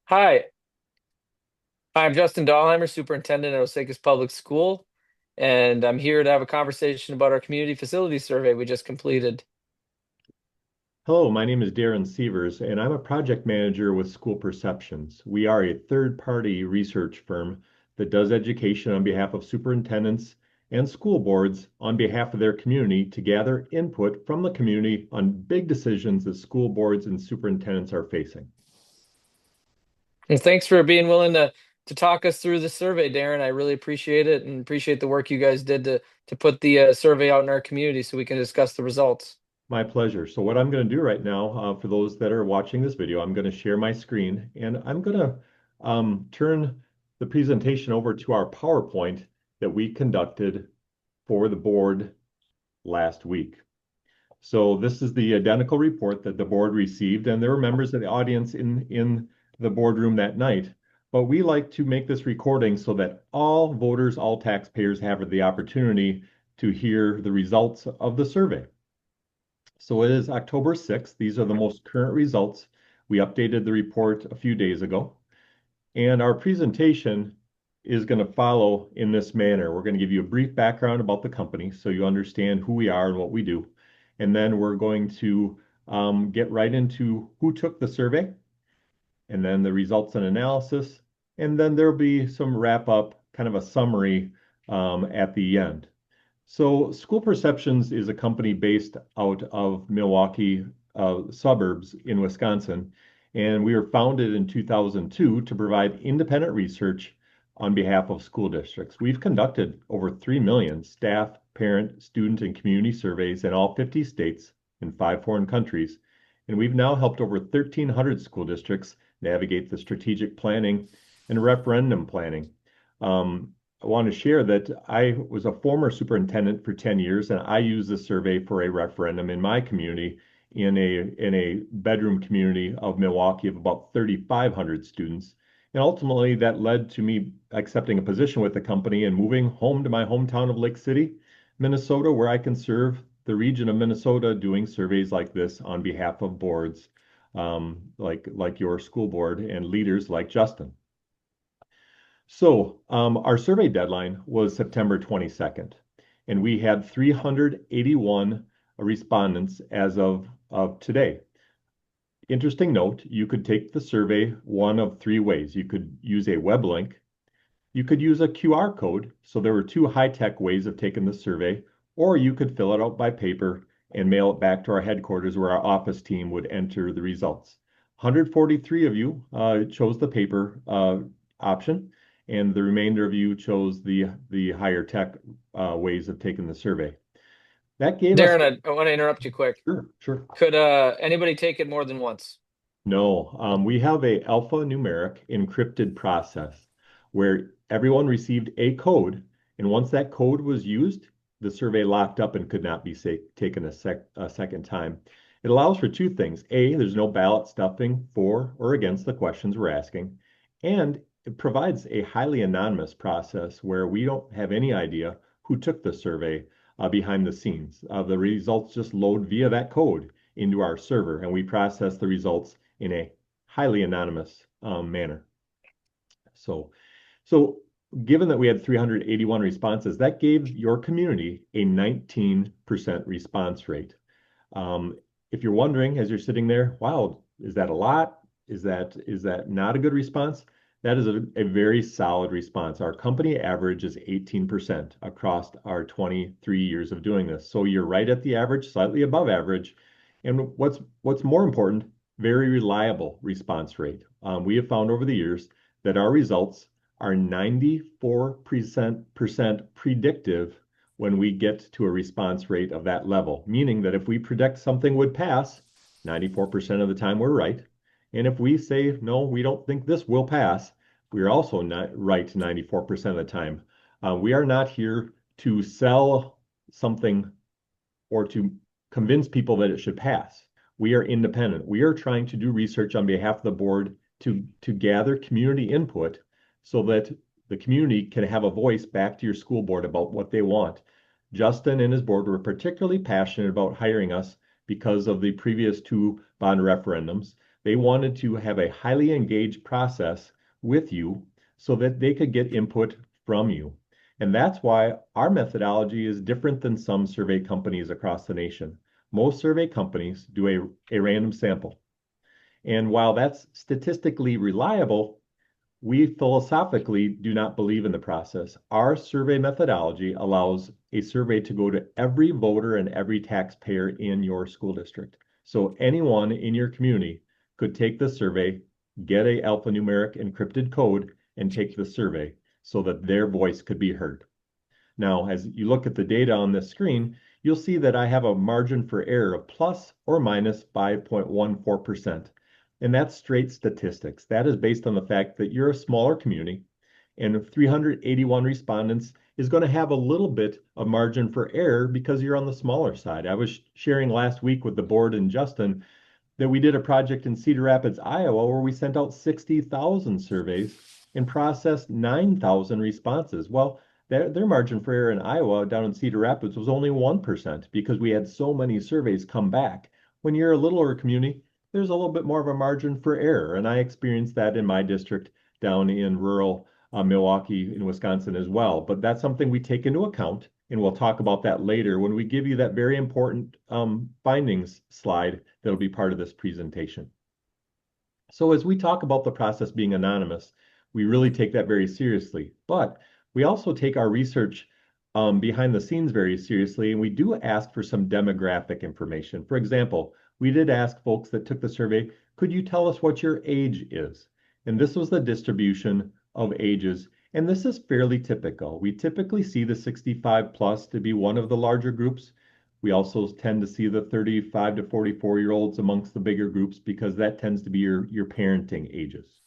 Hi, I'm Justin Dahlheimer, Superintendent at Osakis Public School, and I'm here to have a conversation about our community facilities survey we just completed. Hello, my name is Darren Sievers, and I'm a project manager with School Perceptions. We are a third-party research firm that does education on behalf of superintendents and school boards on behalf of their community to gather input from the community on big decisions that school boards and superintendents are facing. And thanks for being willing to talk us through the survey, Darren. I really appreciate it and appreciate the work you guys did to put the survey out in our community so we can discuss the results. My pleasure. So what I'm going to do right now, for those that are watching this video, I'm going to share my screen and I'm going to turn the presentation over to our PowerPoint that we conducted for the board last week. So this is the identical report that the board received, and there were members of the audience in the boardroom that night. But we like to make this recording so that all voters, all taxpayers have the opportunity to hear the results of the survey. So it is October 6th. These are the most current results. We updated the report a few days ago. And our presentation is going to follow in this manner. We're going to give you a brief background about the company so you understand who we are and what we do. And then we're going to get right into who took the survey and then the results and analysis. And then there'll be some wrap up, kind of a summary at the end. So, School Perceptions is a company based out of Milwaukee suburbs in Wisconsin, and we were founded in 2002 to provide independent research on behalf of school districts. We've conducted over 3 million staff, parent, student, and community surveys in all 50 states in 5 foreign countries, and we've now helped over 1,300 school districts navigate the strategic planning and referendum planning. I want to share that I was a former superintendent for 10 years, and I used the survey for a referendum in my community in a bedroom community of Milwaukee of about 3,500 students. And ultimately, that led to me accepting a position with the company and moving home to my hometown of Lake City, Minnesota, where I can serve the region of Minnesota doing surveys like this on behalf of boards like your school board and leaders like Justin. So our survey deadline was September 22nd, and we had 381 respondents as of today. Interesting note, you could take the survey one of three ways. You could use a web link, you could use a QR code, so there were two high-tech ways of taking the survey, or you could fill it out by paper and mail it back to our headquarters where our office team would enter the results. 143 of you chose the paper option, and the remainder of you chose the higher tech ways of taking the survey. That gave us, Darren, I want to interrupt you quick. sure, sure. Could anybody take it more than once? No, we have a alphanumeric encrypted process where everyone received a code, and once that code was used, the survey locked up and could not be taken a second time. It allows for two things. A, there's no ballot stuffing for or against the questions we're asking, and it provides a highly anonymous process where we don't have any idea who took the survey behind the scenes. The results just load via that code into our server, and we process the results in a highly anonymous manner. So, so given that we had 381 responses, that gave your community a 19% response rate. If you're wondering as you're sitting there, wow, is that a lot? Is that not a good response? That is a very solid response. Our company average is 18% across our 23 years of doing this. So you're right at the average, slightly above average. And what's more important, very reliable response rate. We have found over the years that our results are 94% predictive when we get to a response rate of that level, meaning that if we predict something would pass, 94% of the time we're right. And if we say, no, we don't think this will pass, we're also not right 94% of the time. We are not here to sell something or to convince people that it should pass. We are independent. We are trying to do research on behalf of the board to gather community input so that the community can have a voice back to your school board about what they want. Justin and his board were particularly passionate about hiring us because of the previous two bond referendums. They wanted to have a highly engaged process with you so that they could get input from you. And that's why our methodology is different than some survey companies across the nation. Most survey companies do a random sample. And while that's statistically reliable, we philosophically do not believe in the process. Our survey methodology allows a survey to go to every voter and every taxpayer in your school district. So anyone in your community could take the survey, get a alphanumeric encrypted code, and take the survey so that their voice could be heard. Now, as you look at the data on this screen, you'll see that I have a margin for error of plus or minus 5.14%. And that's straight statistics. That is based on the fact that you're a smaller community and 381 respondents is going to have a little bit of margin for error because you're on the smaller side. I was sharing last week with the board and Justin that we did a project in Cedar Rapids, Iowa, where we sent out 60,000 surveys and processed 9,000 responses. Well, their margin for error in Iowa down in Cedar Rapids was only 1% because we had so many surveys come back. When you're a littler community, there's a little bit more of a margin for error. And I experienced that in my district down in rural Milwaukee in Wisconsin as well. But that's something we take into account. And we'll talk about that later when we give you that very important findings slide that'll be part of this presentation. So as we talk about the process being anonymous, we really take that very seriously. But we also take our research behind the scenes very seriously, and we do ask for some demographic information. For example, we did ask folks that took the survey, could you tell us what your age is? And this was the distribution of ages. And this is fairly typical. We typically see the 65 plus to be one of the larger groups. We also tend to see the 35 to 44-year-olds amongst the bigger groups because that tends to be your parenting ages.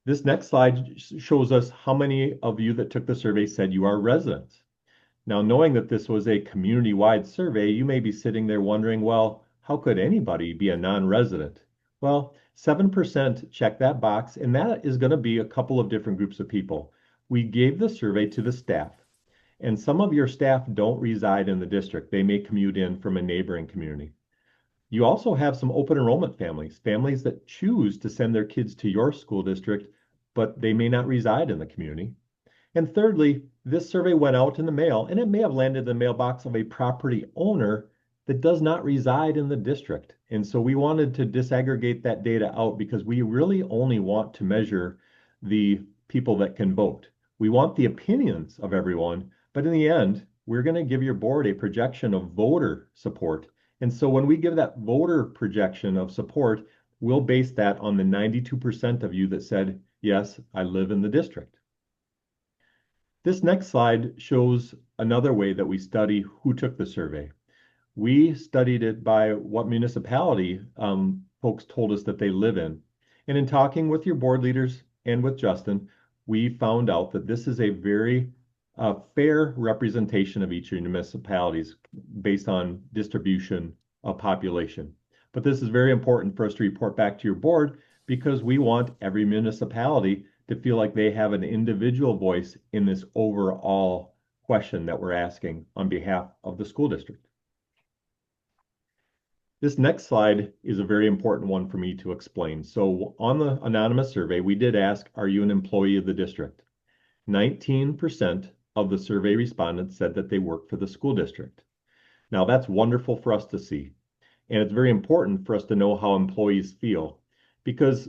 This next slide shows us how many of you that took the survey said you are residents. Now, knowing that this was a community-wide survey, you may be sitting there wondering, well, how could anybody be a non-resident? Well, 7% check that box, and that is going to be a couple of different groups of people. We gave the survey to the staff, and some of your staff don't reside in the district. They may commute in from a neighboring community. You also have some open enrollment families, families that choose to send their kids to your school district, but they may not reside in the community. And thirdly, this survey went out in the mail, and it may have landed in the mailbox of a property owner that does not reside in the district. And so we wanted to disaggregate that data out because we really only want to measure the people that can vote. We want the opinions of everyone, but in the end, we're going to give your board a projection of voter support. And so when we give that voter projection of support, we'll base that on the 92% of you that said, yes, I live in the district. This next slide shows another way that we study who took the survey. We studied it by what municipality folks told us that they live in. And in talking with your board leaders and with Justin, we found out that this is a very fair representation of each of your municipalities based on distribution of population. But this is very important for us to report back to your board because we want every municipality to feel like they have an individual voice in this overall question that we're asking on behalf of the school district. This next slide is a very important one for me to explain. So on the anonymous survey, we did ask, are you an employee of the district? 19% of the survey respondents said that they work for the school district. Now that's wonderful for us to see. And it's very important for us to know how employees feel because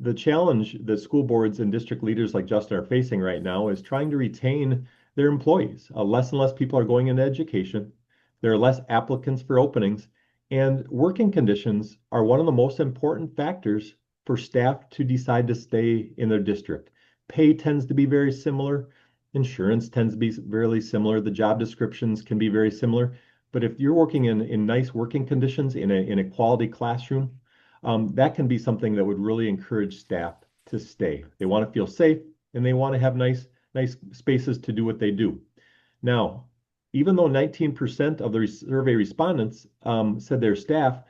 the challenge that school boards and district leaders like Justin are facing right now is trying to retain their employees. Less and less people are going into education. There are less applicants for openings, and working conditions are one of the most important factors for staff to decide to stay in their district. Pay tends to be very similar. Insurance tends to be very similar. The job descriptions can be very similar. But if you're working in nice working conditions in a quality classroom, that can be something that would really encourage staff to stay. They want to feel safe and they want to have nice spaces to do what they do. Now, even though 19% of the survey respondents said their staff,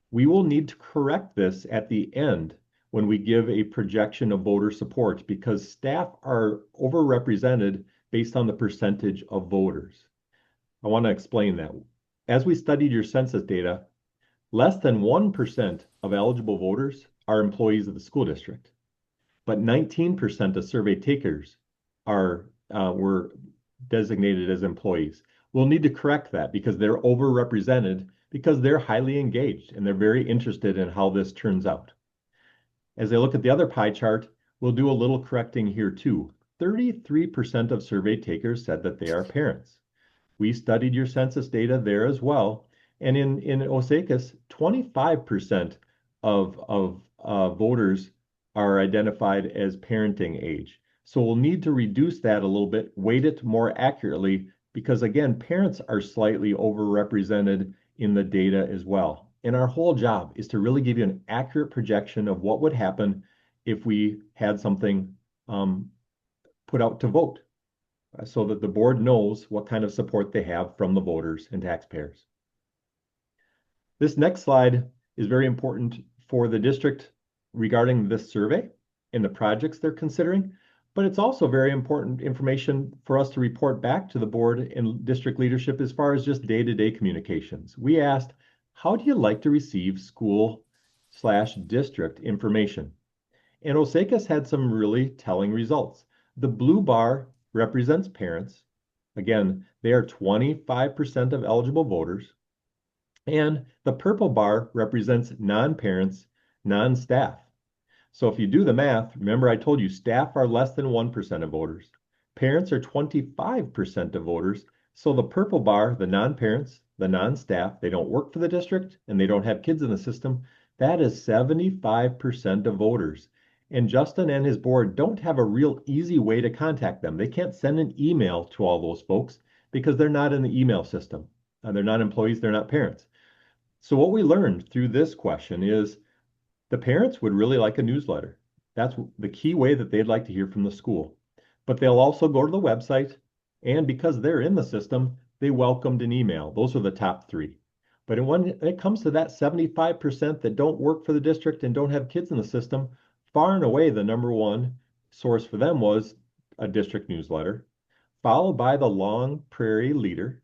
we will need to correct this at the end when we give a projection of voter support because staff are overrepresented based on the percentage of voters. I want to explain that. As we studied your census data, Less than 1% of eligible voters are employees of the school district, but 19% of survey takers were designated as employees. We'll need to correct that because they're overrepresented because they're highly engaged and they're very interested in how this turns out. As I look at the other pie chart, we'll do a little correcting here too. 33% of survey takers said that they are parents. We studied your census data there as well. And in Osakis, 25% of voters are identified as parenting age. So we'll need to reduce that a little bit, weight it more accurately, because again, parents are slightly overrepresented in the data as well. And our whole job is to really give you an accurate projection of what would happen if we had something put out to vote so that the board knows what kind of support they have from the voters and taxpayers. This next slide is very important for the district regarding this survey and the projects they're considering, but it's also very important information for us to report back to the board and district leadership as far as just day-to-day communications. We asked, how do you like to receive school/district information? And Osakis had some really telling results. The blue bar represents parents. Again, they are 25% of eligible voters. And the purple bar represents non-parents, non-staff. So if you do the math, remember I told you staff are less than 1% of voters. Parents are 25% of voters. So the purple bar, the non-parents, the non-staff, they don't work for the district and they don't have kids in the system. That is 75% of voters. And Justin and his board don't have a real easy way to contact them. They can't send an email to all those folks because they're not in the email system. They're not employees, they're not parents. So what we learned through this question is the parents would really like a newsletter. That's the key way that they'd like to hear from the school. But they'll also go to the website, and because they're in the system, they welcomed an email. Those are the top three. But when it comes to that 75% that don't work for the district and don't have kids in the system, far and away the number one source for them was a district newsletter, followed by the Long Prairie Leader.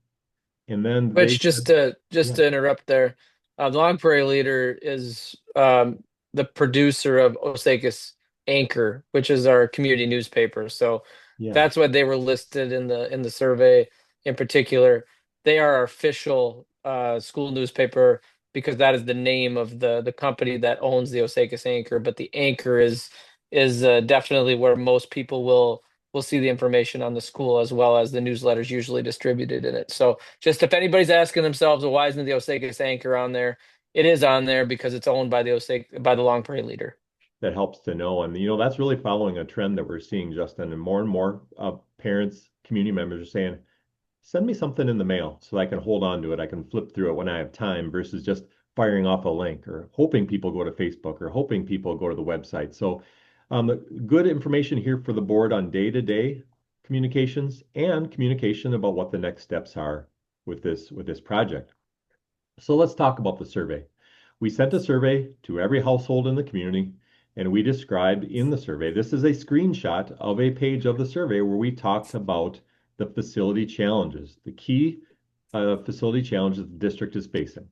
And then they Which said, just yeah, to interrupt there, the Long Prairie Leader is the producer of Osakis Anchor, which is our community newspaper. So yeah, that's why they were listed in the survey in particular. They are our official school newspaper because that is the name of the company that owns the Osakis Anchor. But the Anchor is definitely where most people will see the information on the school as well as the newsletters usually distributed in it. So just if anybody's asking themselves, well, why isn't the Osakis Anchor on there? It is on there because it's owned by by the Long Prairie Leader. that helps to know. And, that's really following a trend that we're seeing, Justin, and more parents, community members are saying, send me something in the mail so I can hold on to it. I can flip through it when I have time versus just firing off a link or hoping people go to Facebook or hoping people go to the website. So, good information here for the board on day-to-day communications and communication about what the next steps are with this project. So let's talk about the survey. We sent a survey to every household in the community, and we described in the survey, this is a screenshot of a page of the survey where we talked about the facility challenges, the key facility challenges the district is facing.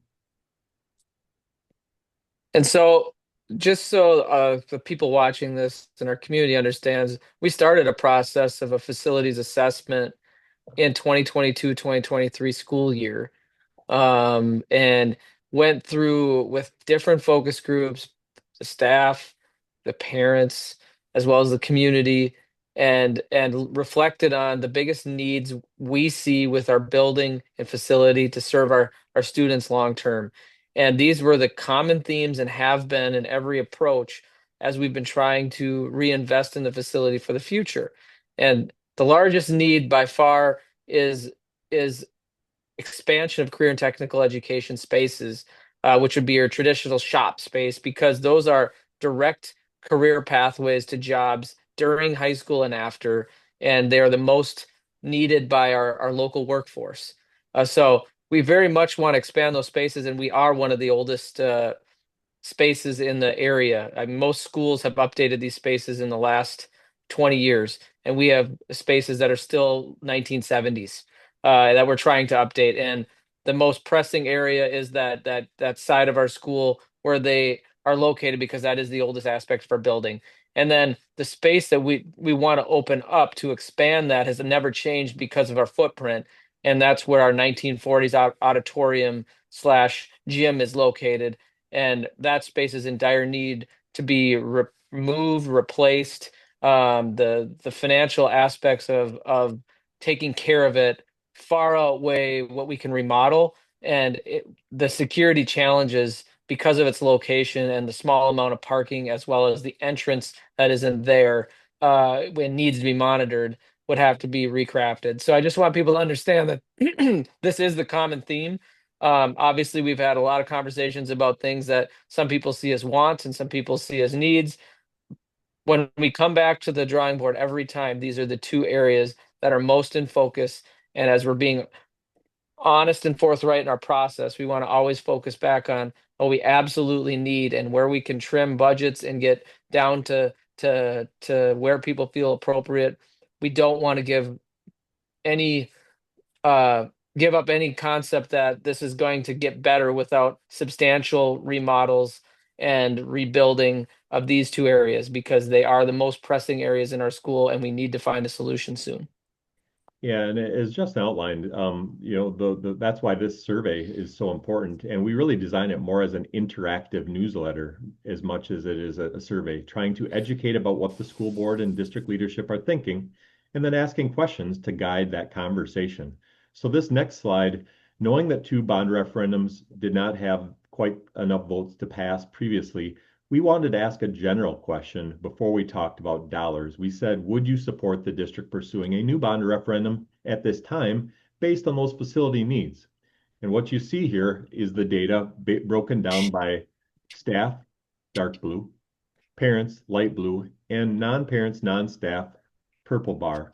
And so, just so the people watching this in our community understands, we started a process of a facilities assessment in 2022-2023 school year, and went through with different focus groups, the staff, the parents, as well as the community, and reflected on the biggest needs we see with our building and facility to serve our students long term. And these were the common themes and have been in every approach as we've been trying to reinvest in the facility for the future. And the largest need by far is expansion of career and technical education spaces, which would be your traditional shop space, because those are direct career pathways to jobs during high school and after, and they are the most needed by our local workforce. So we very much want to expand those spaces, and we are one of the oldest spaces in the area. I mean, most schools have updated these spaces in the last 20 years, and we have spaces that are still 1970s that we're trying to update. And the most pressing area is that side of our school where they are located because that is the oldest aspect of our building. And then the space that we want to open up to expand that has never changed because of our footprint. And that's where our 1940s auditorium slash gym is located. And that space is in dire need to be removed, replaced. The financial aspects of taking care of it far outweigh what we can remodel, and the security challenges because of its location and the small amount of parking, as well as the entrance that is in there, when needs to be monitored, would have to be recrafted. So I just want people to understand that this is the common theme. Obviously, we've had a lot of conversations about things that some people see as wants and some people see as needs. When we come back to the drawing board every time, these are the two areas that are most in focus. And as we're being honest and forthright in our process, we want to always focus back on what we absolutely need and where we can trim budgets and get down to where people feel appropriate. We don't want to any uh give up any concept that this is going to get better without substantial remodels and rebuilding of these two areas because they are the most pressing areas in our school and we need to find a solution soon. Yeah, and as just outlined, that's why this survey is so important, and we really design it more as an interactive newsletter as much as it is a survey, trying to educate about what the school board and district leadership are thinking, and then asking questions to guide that conversation. So this next slide, knowing that two bond referendums did not have quite enough votes to pass previously, we wanted to ask a general question before we talked about dollars. We said, would you support the district pursuing a new bond referendum at this time based on those facility needs? And what you see here is the data broken down by staff, dark blue, parents, light blue, and non-parents, non-staff, purple bar.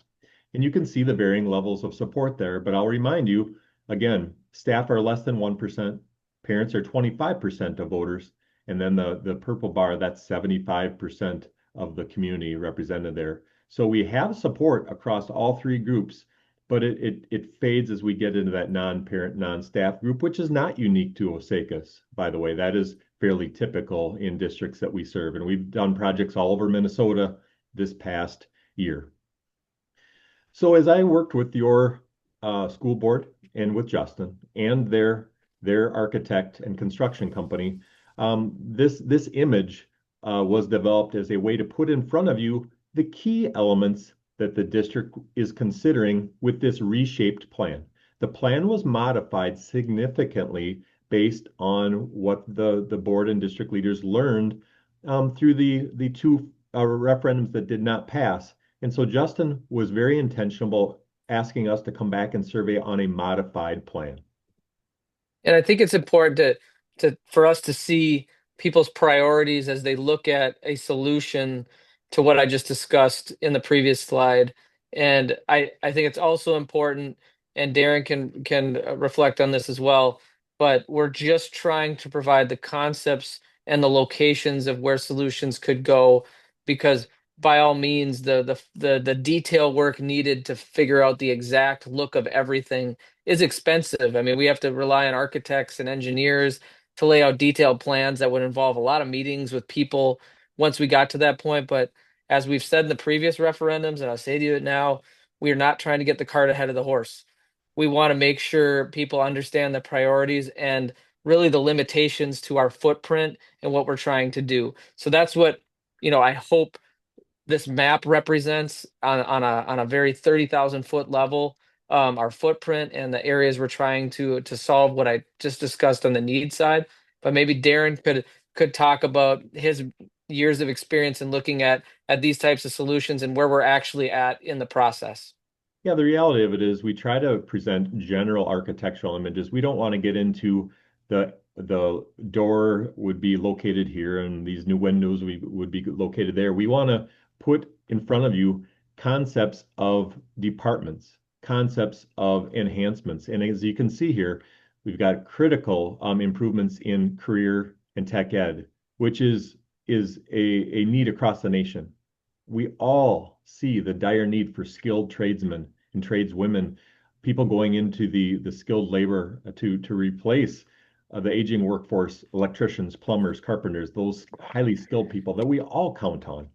And you can see the varying levels of support there, but I'll remind you, again, staff are less than 1%, parents are 25% of voters, and then the purple bar, that's 75% of the community represented there. So we have support across all three groups, but it fades as we get into that non-parent, non-staff group, which is not unique to Osakis, by the way. That is fairly typical in districts that we serve. And we've done projects all over Minnesota this past year. So as I worked with your school board and with Justin and their architect and construction company, this image was developed as a way to put in front of you the key elements that the district is considering with this reshaped plan. The plan was modified significantly based on what the board and district leaders learned through the two referendums that did not pass. And so Justin was very intentional asking us to come back and survey on a modified plan. And I think it's important to for us to see people's priorities as they look at a solution to what I just discussed in the previous slide. And I think it's also important, and Darren can reflect on this as well, but we're just trying to provide the concepts and the locations of where solutions could go, because by all means the detail work needed to figure out the exact look of everything is expensive. I mean, we have to rely on architects and engineers to lay out detailed plans that would involve a lot of meetings with people once we got to that point. But as we've said in the previous referendums, and I'll say to you now, we are not trying to get the cart ahead of the horse. We want to make sure people understand the priorities and really the limitations to our footprint and what we're trying to do. So that's what, I hope this map represents on a very 30,000 foot level, our footprint and the areas we're trying to solve what I just discussed on the need side. But maybe Darren could talk about his years of experience in looking at these types of solutions and where we're actually at in the process. Yeah, the reality of it is we try to present general architectural images. We don't want to get into the door would be located here and these new windows would be located there. We want to put in front of you concepts of departments, concepts of enhancements. And as you can see here, we've got critical improvements in career and tech ed, which is a need across the nation. We all see the dire need for skilled tradesmen and tradeswomen people going into the skilled labor to replace the aging workforce, electricians, plumbers, carpenters, those highly skilled people that we all count on.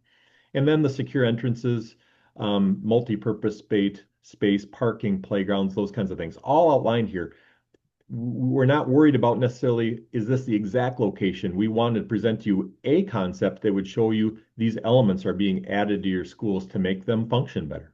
And then the secure entrances, multi-purpose space, parking, playgrounds, those kinds of things, all outlined here. We're not worried about necessarily, is this the exact location? We wanted to present to you a concept that would show you these elements are being added to your schools to make them function better.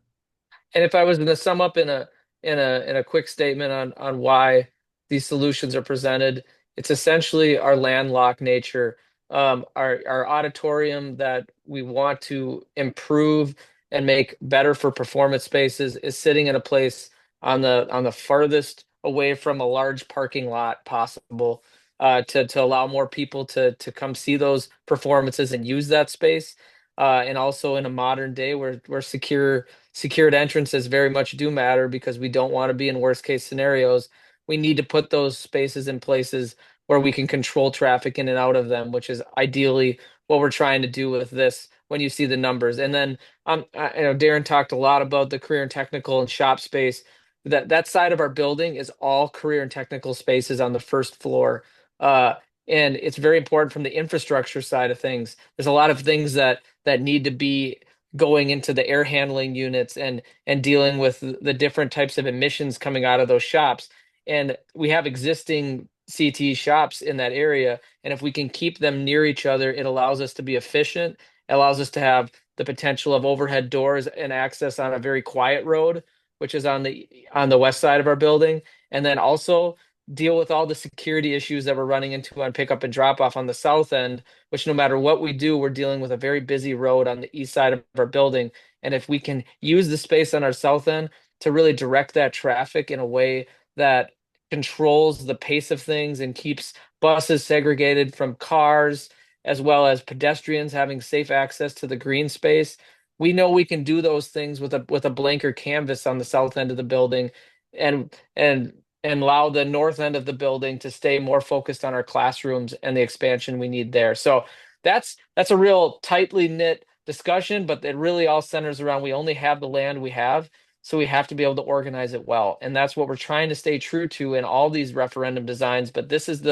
And if I was going to sum up in a quick statement on why these solutions are presented, it's essentially our landlocked nature, our auditorium that we want to improve and make better for performance spaces is sitting in a place on the farthest away from a large parking lot possible, to allow more people to come see those performances and use that space. And also in a modern day where secured entrances very much do matter because we don't want to be in worst case scenarios. We need to put those spaces in places where we can control traffic in and out of them, which is ideally what we're trying to do with this when you see the numbers. And then Darren talked a lot about the career and technical and shop space. That side of our building is all career and technical spaces on the first floor. Uh, and it's very important from the infrastructure side of things. There's a lot of things that need to be going into the air handling units and dealing with the different types of emissions coming out of those shops. And we have existing CT shops in that area. And if we can keep them near each other, it allows us to be efficient. It allows us to have the potential of overhead doors and access on a very quiet road, which is on the west side of our building. And then also deal with all the security issues that we're running into on pickup and drop off on the south end, which no matter what we do, we're dealing with a very busy road on the east side of our building. And if we can use the space on our south end to really direct that traffic in a way that controls the pace of things and keeps buses segregated from cars, as well as pedestrians having safe access to the green space. We know we can do those things with a blanker canvas on the south end of the building and and allow the north end of the building to stay more focused on our classrooms and the expansion we need there. So that's a real tightly knit discussion, but it really all centers around we only have the land we have, so we have to be able to organize it well. And that's what we're trying to stay true to in all these referendum designs. But this is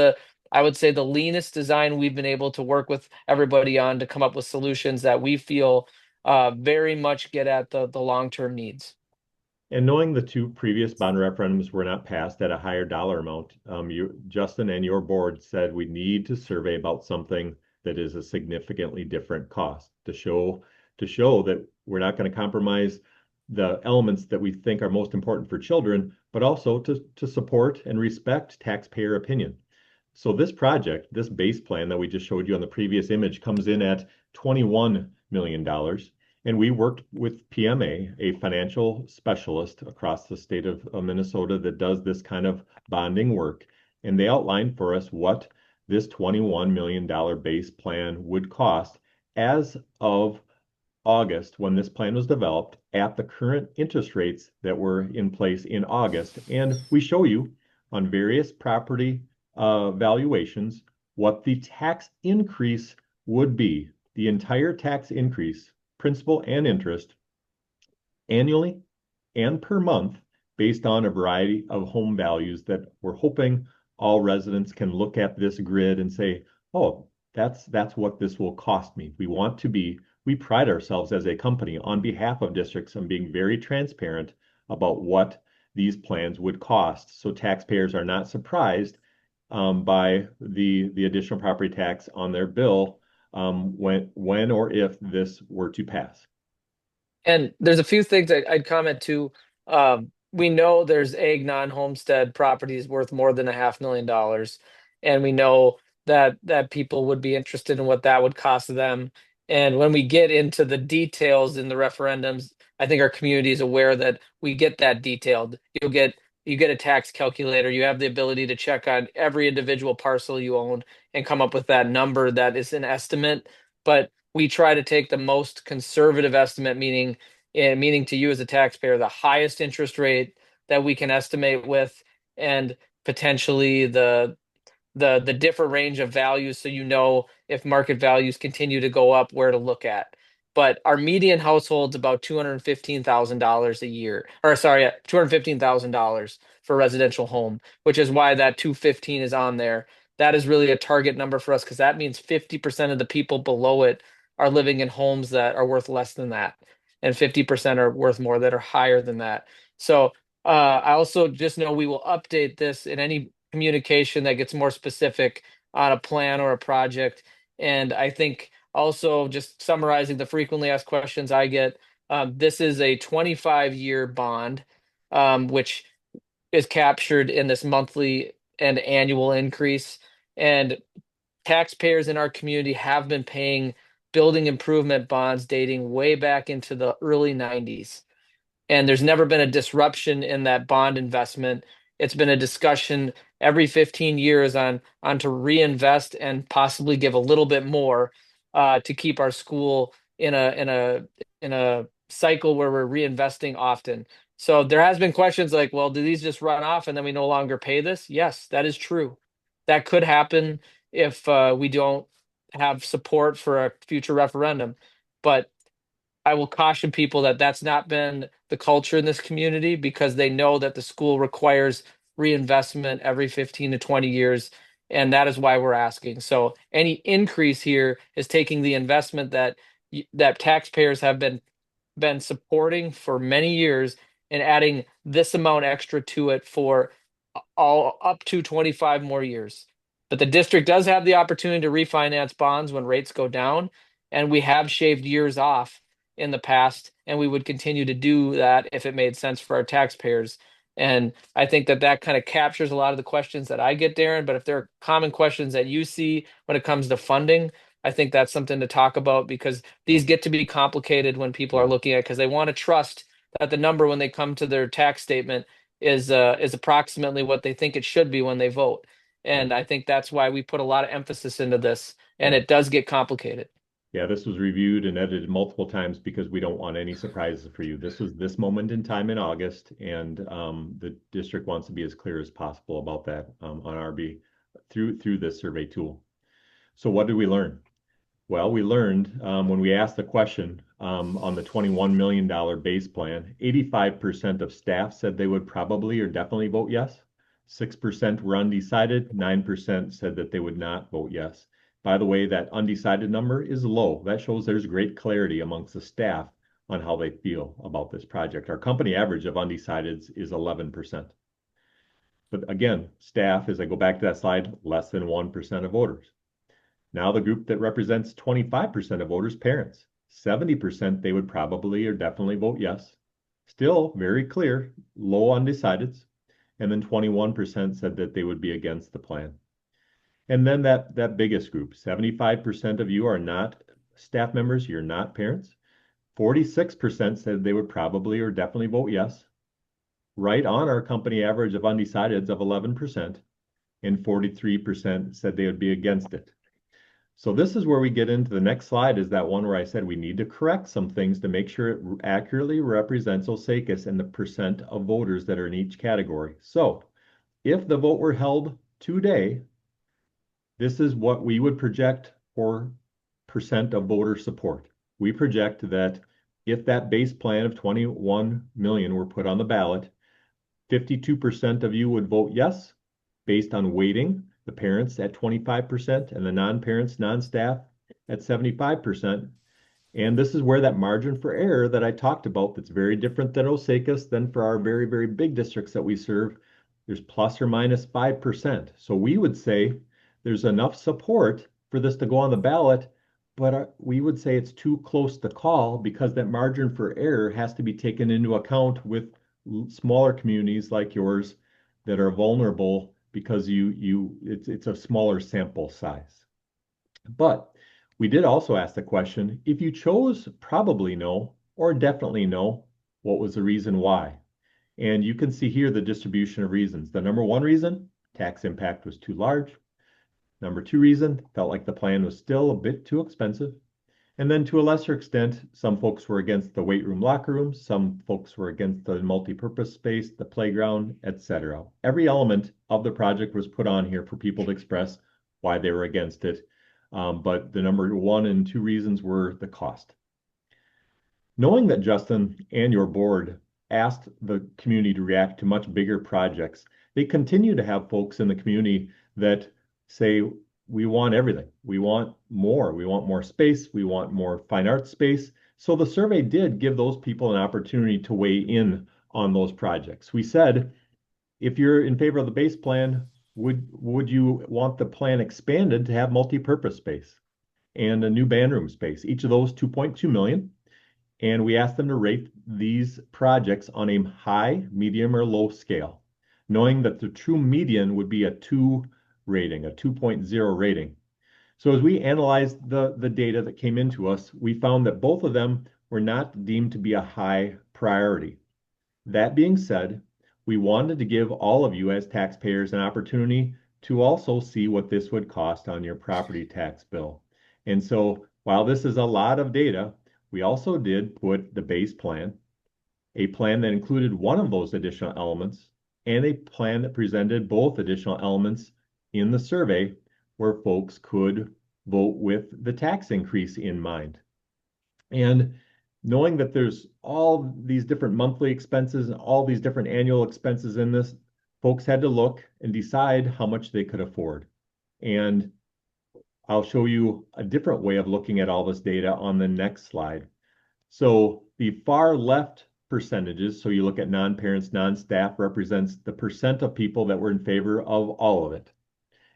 I would say, the leanest design we've been able to work with everybody on to come up with solutions that we feel very much get at the long-term needs. And knowing the two previous bond referendums were not passed at a higher dollar amount, Justin and your board said we need to survey about something that is a significantly different cost to show that we're not going to compromise the elements that we think are most important for children, but also to support and respect taxpayer opinion. So this project, this base plan that we just showed you on the previous image, comes in at $21 million. And we worked with PMA, a financial specialist across the state of Minnesota that does this kind of bonding work. And they outlined for us what this $21 million base plan would cost as of August when this plan was developed at the current interest rates that were in place in August. And we show you on various property valuations what the tax increase would be, the entire tax increase, principal and interest, annually and per month, based on a variety of home values that we're hoping all residents can look at this grid and say, oh, that's what this will cost me. We pride ourselves as a company on behalf of districts on being very transparent about what these plans would cost. So taxpayers are not surprised by the additional property tax on their bill when or if this were to pass. And there's a few things I'd comment to. We know there's ag non-homestead properties worth more than $500,000, and we know that people would be interested in what that would cost them. And when we get into the details in the referendums, I think our community is aware that we get that detailed. You get a tax calculator. You have the ability to check on every individual parcel you own and come up with that number that is an estimate. But we try to take the most conservative estimate, meaning to you as a taxpayer, the highest interest rate that we can estimate with, and potentially the different range of values, so you know if market values continue to go up, where to look at. but our median household's about $215,000 a year, or sorry, $215,000 for a residential home, which is why that 215 is on there. That is really a target number for us because that means 50% of the people below it are living in homes that are worth less than that, and 50% are worth more that are higher than that. So I also just know we will update this in any communication that gets more specific on a plan or a project. And I think also just summarizing the frequently asked questions I get, this is a 25-year bond, which is captured in this monthly and annual increase. And taxpayers in our community have been paying building improvement bonds dating way back into the early 90s, and there's never been a disruption in that bond investment. It's been a discussion every 15 years on to reinvest and possibly give a little bit more to keep our school in a cycle where we're reinvesting often. So there has been questions like, well, do these just run off and then we no longer pay this? Yes, that is true. That could happen if we don't have support for a future referendum. But I will caution people that that's not been the culture in this community because they know that the school requires reinvestment every 15 to 20 years. And that is why we're asking. So any increase here is taking the investment that taxpayers have been supporting for many years and adding this amount extra to it for all up to 25 more years. But the district does have the opportunity to refinance bonds when rates go down, and we have shaved years off in the past, and we would continue to do that if it made sense for our taxpayers. And I think that that kind of captures a lot of the questions that I get, Darren. But if there are common questions that you see when it comes to funding, I think that's something to talk about because these get to be complicated when people are Yeah. looking at because they want to trust that the number when they come to their tax statement is approximately what they think it should be when they vote. Right. And I think that's why we put a lot of emphasis into this, and Yeah. it does get complicated. Yeah, this was reviewed and edited multiple times because we don't want any surprises for you. This was this moment in time in August, and the district wants to be as clear as possible about that on RB through this survey tool. So what did we learn? Well, we learned when we asked the question on the $21 million base plan, 85% of staff said they would probably or definitely vote yes. 6% were undecided. 9% said that they would not vote yes. By the way, that undecided number is low. That shows there's great clarity amongst the staff on how they feel about this project. Our company average of undecideds is 11%. But again, staff, as I go back to that slide, less than 1% of voters. Now the group that represents 25% of voters, parents. 70% they would probably or definitely vote yes. Still very clear, low undecideds. And then 21% said that they would be against the plan. And then that biggest group, 75% of you are not staff members, you're not parents. 46% said they would probably or definitely vote yes. Right on our company average of undecideds of 11%. And 43% said they would be against it. So this is where we get into the next slide is that one where I said we need to correct some things to make sure it accurately represents Osakis and the percent of voters that are in each category. So if the vote were held today, this is what we would project for percent of voter support. We project that if that base plan of 21 million were put on the ballot, 52% of you would vote yes based on weighting the parents at 25% and the non-parents, non-staff at 75%. And this is where that margin for error that I talked about that's very different than Osakis than for our very, very big districts that we serve, there's plus or minus 5%. So we would say there's enough support for this to go on the ballot, but we would say it's too close to call because that margin for error has to be taken into account with smaller communities like yours that are vulnerable because it's a smaller sample size. But we did also ask the question, if you chose probably no or definitely no, what was the reason why? And you can see here the distribution of reasons. The number one reason, tax impact was too large. Number two reason, felt like the plan was still a bit too expensive. And then to a lesser extent, some folks were against the weight room, locker rooms. Some folks were against the multi-purpose space, the playground, etc. Every element of the project was put on here for people to express why they were against it. But the number one and two reasons were the cost. Knowing that Justin and your board asked the community to react to much bigger projects, they continue to have folks in the community that say, we want everything. We want more. We want more space. We want more fine arts space. So the survey did give those people an opportunity to weigh in on those projects. We said, if you're in favor of the base plan, would you want the plan expanded to have multi-purpose space and a new band room space? Each of those 2.2 million. And we asked them to rate these projects on a high, medium, or low scale, knowing that the true median would be a 2 rating, a 2.0 rating. So as we analyzed the data that came into us, we found that both of them were not deemed to be a high priority. That being said, we wanted to give all of you as taxpayers an opportunity to also see what this would cost on your property tax bill. And so while this is a lot of data, we also did put the base plan, a plan that included one of those additional elements, and a plan that presented both additional elements in the survey where folks could vote with the tax increase in mind. And knowing that there's all these different monthly expenses and all these different annual expenses in this, folks had to look and decide how much they could afford. And I'll show you a different way of looking at all this data on the next slide. So the far left percentages, so you look at non-parents, non-staff, represents the percent of people that were in favor of all of it.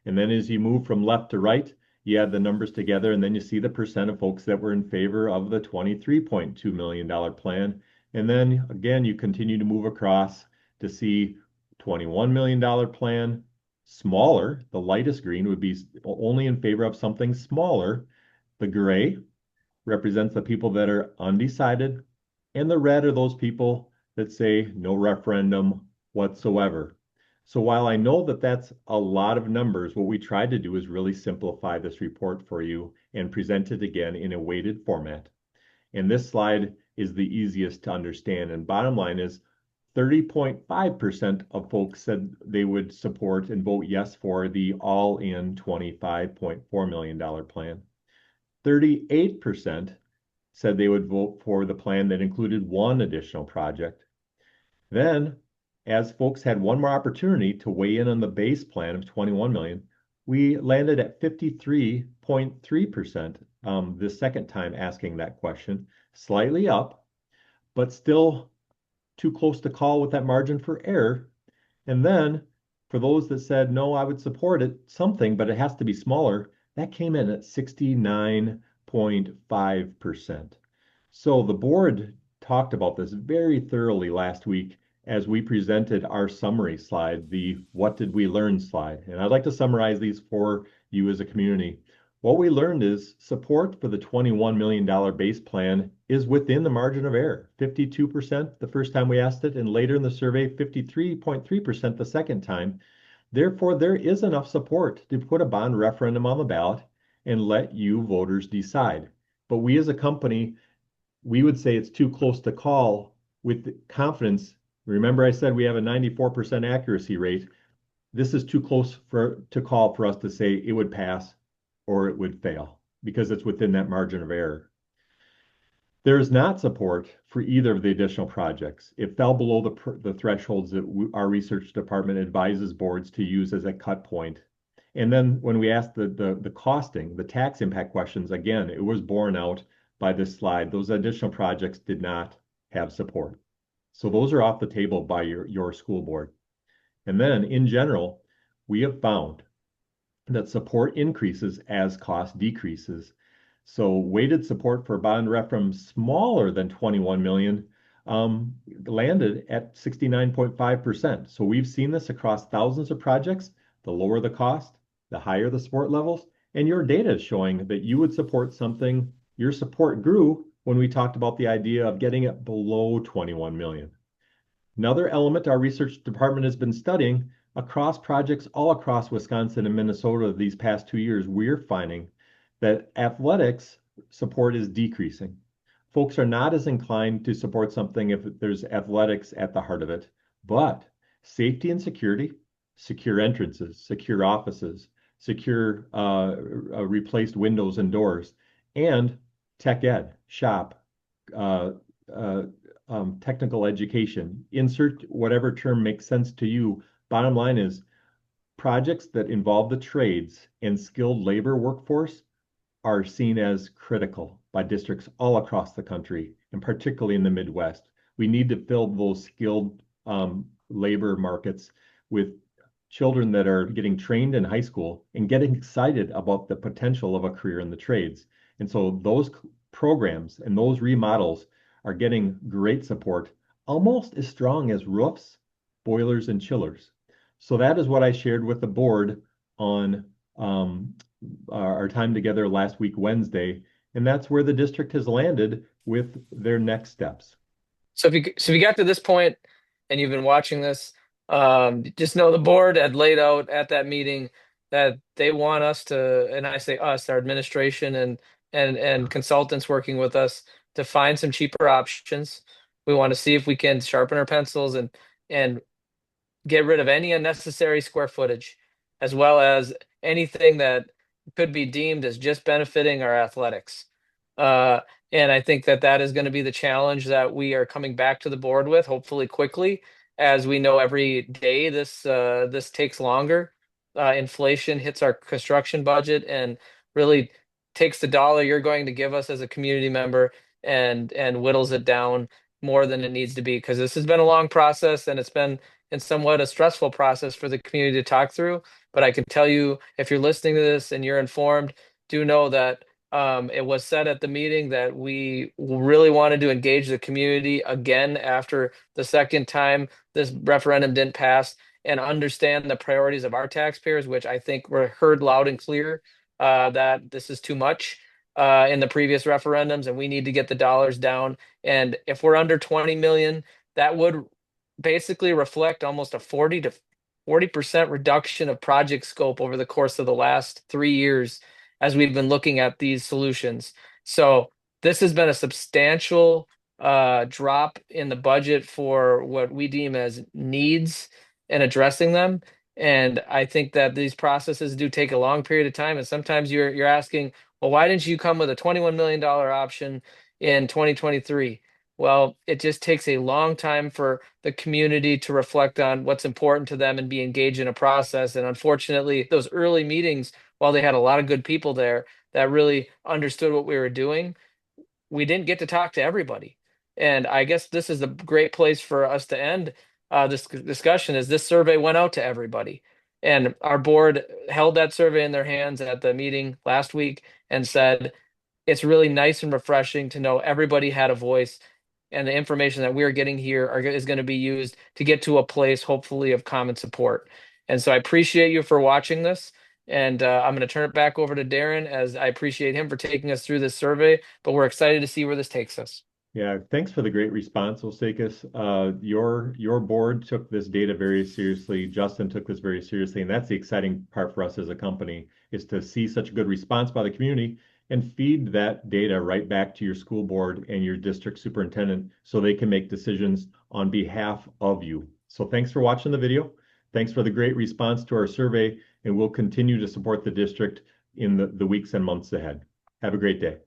And then as you move from left to right, you add the numbers together, and then you see the percent of folks that were in favor of the $23.2 million plan. And then again, you continue to move across to see $21 million plan, smaller. The lightest green would be only in favor of something smaller. The gray represents the people that are undecided, and the red are those people that say no referendum whatsoever. So while I know that that's a lot of numbers, what we tried to do is really simplify this report for you and present it again in a weighted format. And this slide is the easiest to understand. And bottom line is 30.5% of folks said they would support and vote yes for the all-in $25.4 million plan. 38% said they would vote for the plan that included one additional project. Then, as folks had one more opportunity to weigh in on the base plan of 21 million, we landed at 53.3% the second time asking that question, slightly up, but still too close to call with that margin for error. And then for those that said, no, I would support it, something, but it has to be smaller, that came in at 69.5%. So the board talked about this very thoroughly last week as we presented our summary slide, the what did we learn slide. And I'd like to summarize these for you as a community. What we learned is support for the $21 million base plan is within the margin of error. 52% the first time we asked it, and later in the survey, 53.3% the second time. Therefore, there is enough support to put a bond referendum on the ballot and let you voters decide. But we as a company, we would say it's too close to call with confidence. Remember, I said we have a 94% accuracy rate. This is too close to call for us to say it would pass or it would fail because it's within that margin of error. There is not support for either of the additional projects. It fell below the thresholds that our research department advises boards to use as a cut point. And then when we asked the costing, the tax impact questions, again, it was borne out by this slide. Those additional projects did not have support. So those are off the table by your school board. And then in general, we have found that support increases as cost decreases. So weighted support for bond referendum smaller than 21 million landed at 69.5%. So we've seen this across thousands of projects. The lower the cost, the higher the support levels. And your data is showing that you would support something. Your support grew when we talked about the idea of getting it below 21 million. Another element our research department has been studying across projects all across Wisconsin and Minnesota these past 2 years, we're finding that athletics support is decreasing. Folks are not as inclined to support something if there's athletics at the heart of it, but safety and security, secure entrances, secure offices, secure replaced windows and doors, and tech ed, shop, technical education. Insert whatever term makes sense to you. Bottom line is projects that involve the trades and skilled labor workforce are seen as critical by districts all across the country, and particularly in the Midwest. We need to fill those skilled labor markets with children that are getting trained in high school and getting excited about the potential of a career in the trades. And so those programs and those remodels are getting great support, almost as strong as roofs, boilers, and chillers. So that is what I shared with the board on our time together last week, Wednesday, and that's where the district has landed with their next steps. So if you got to this point and you've been watching this, just know the board had laid out at that meeting that they want us to, and I say us, our administration and consultants working with us to find some cheaper options. We want to see if we can sharpen our pencils and get rid of any unnecessary square footage, as well as anything that could be deemed as just benefiting our athletics. Uh, and I think that that is going to be the challenge that we are coming back to the board with, hopefully quickly, as we know every day this takes longer. Inflation hits our construction budget and really takes the dollar you're going to give us as a community member and whittles it down more than it needs to be, because this has been a long process and it's been and somewhat a stressful process for the community to talk through. But I can tell you, if you're listening to this and you're informed, do know that it was said at the meeting that we really wanted to engage the community again after the second time this referendum didn't pass and understand the priorities of our taxpayers, which I think were heard loud and clear that this is too much in the previous referendums and we need to get the dollars down. And if we're under 20 million, that would basically reflect almost a 40% reduction of project scope over the course of the last 3 years as we've been looking at these solutions. So this has been a substantial drop in the budget for what we deem as needs and addressing them. And I think that these processes do take a long period of time. And sometimes you're asking, well, why didn't you come with a $21 million option in 2023? Well, it just takes a long time for the community to reflect on what's important to them and be engaged in a process. And unfortunately, those early meetings, while they had a lot of good people there that really understood what we were doing, we didn't get to talk to everybody. And I guess this is a great place for us to end this discussion. Is this survey went out to everybody, and our board held that survey in their hands at the meeting last week and said it's really nice and refreshing to know everybody had a voice and the information that we're getting here is going to be used to get to a place, hopefully, of common support. And so I appreciate you for watching this. And I'm going to turn it back over to Darren, as I appreciate him for taking us through this survey, but we're excited to see where this takes us. Yeah, thanks for the great response, Osakis. Your board took this data very seriously. Justin took this very seriously, and that's the exciting part for us as a company is to see such a good response by the community and feed that data right back to your school board and your district superintendent so they can make decisions on behalf of you. So thanks for watching the video. Thanks for the great response to our survey, and we'll continue to support the district in the weeks and months ahead. Have a great day.